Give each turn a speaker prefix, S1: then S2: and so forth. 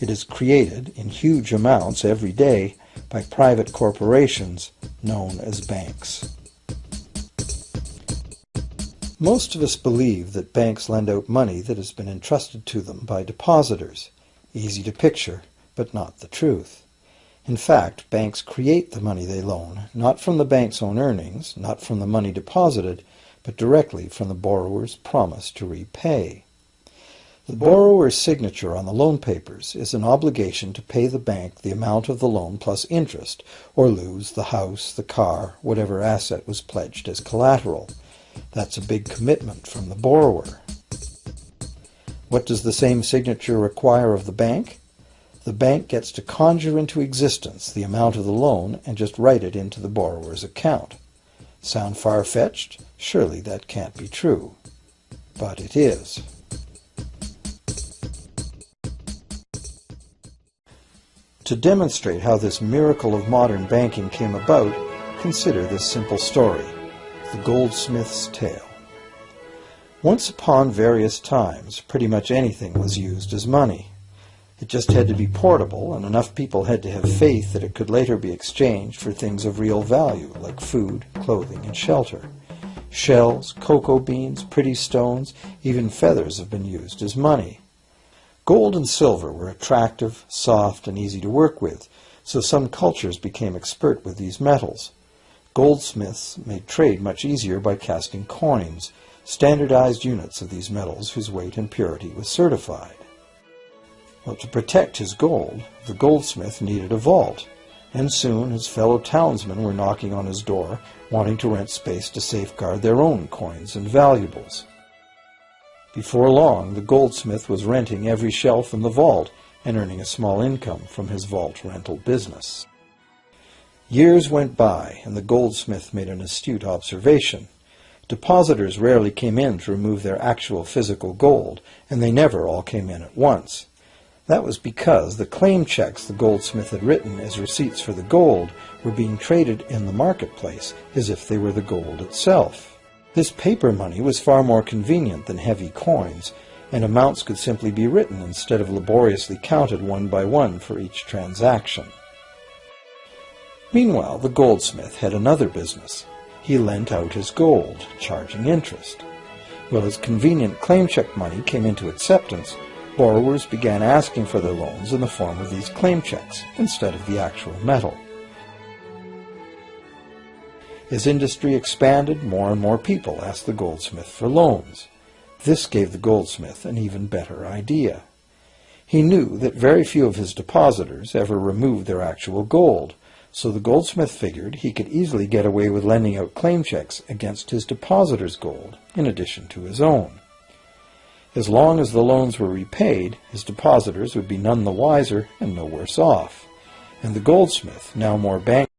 S1: It is created in huge amounts every day by private corporations known as banks. Most of us believe that banks lend out money that has been entrusted to them by depositors. Easy to picture, but not the truth. In fact, banks create the money they loan, not from the bank's own earnings, not from the money deposited, but directly from the borrower's promise to repay. The borrower's signature on the loan papers is an obligation to pay the bank the amount of the loan plus interest, or lose the house, the car, whatever asset was pledged as collateral. That's a big commitment from the borrower. What does the same signature require of the bank? The bank gets to conjure into existence the amount of the loan and just write it into the borrower's account. Sound far-fetched? Surely that can't be true. But it is. To demonstrate how this miracle of modern banking came about, consider this simple story, the goldsmith's tale. Once upon various times, pretty much anything was used as money. It just had to be portable, and enough people had to have faith that it could later be exchanged for things of real value, like food, clothing, and shelter. Shells, cocoa beans, pretty stones, even feathers have been used as money. Gold and silver were attractive, soft, and easy to work with, so some cultures became expert with these metals. Goldsmiths made trade much easier by casting coins, standardized units of these metals whose weight and purity was certified. Well, to protect his gold, the goldsmith needed a vault, and soon his fellow townsmen were knocking on his door, wanting to rent space to safeguard their own coins and valuables. Before long, the goldsmith was renting every shelf in the vault and earning a small income from his vault rental business. Years went by, and the goldsmith made an astute observation. Depositors rarely came in to remove their actual physical gold, and they never all came in at once. That was because the claim checks the goldsmith had written as receipts for the gold were being traded in the marketplace as if they were the gold itself. This paper money was far more convenient than heavy coins, and amounts could simply be written instead of laboriously counted one by one for each transaction. Meanwhile, the goldsmith had another business. He lent out his gold, charging interest. Well, as convenient claim check money came into acceptance, borrowers began asking for their loans in the form of these claim checks instead of the actual metal. As industry expanded, more and more people asked the goldsmith for loans. This gave the goldsmith an even better idea. He knew that very few of his depositors ever removed their actual gold, so the goldsmith figured he could easily get away with lending out claim checks against his depositors' gold, in addition to his own. As long as the loans were repaid, his depositors would be none the wiser and no worse off, and the goldsmith, now more bankrupt,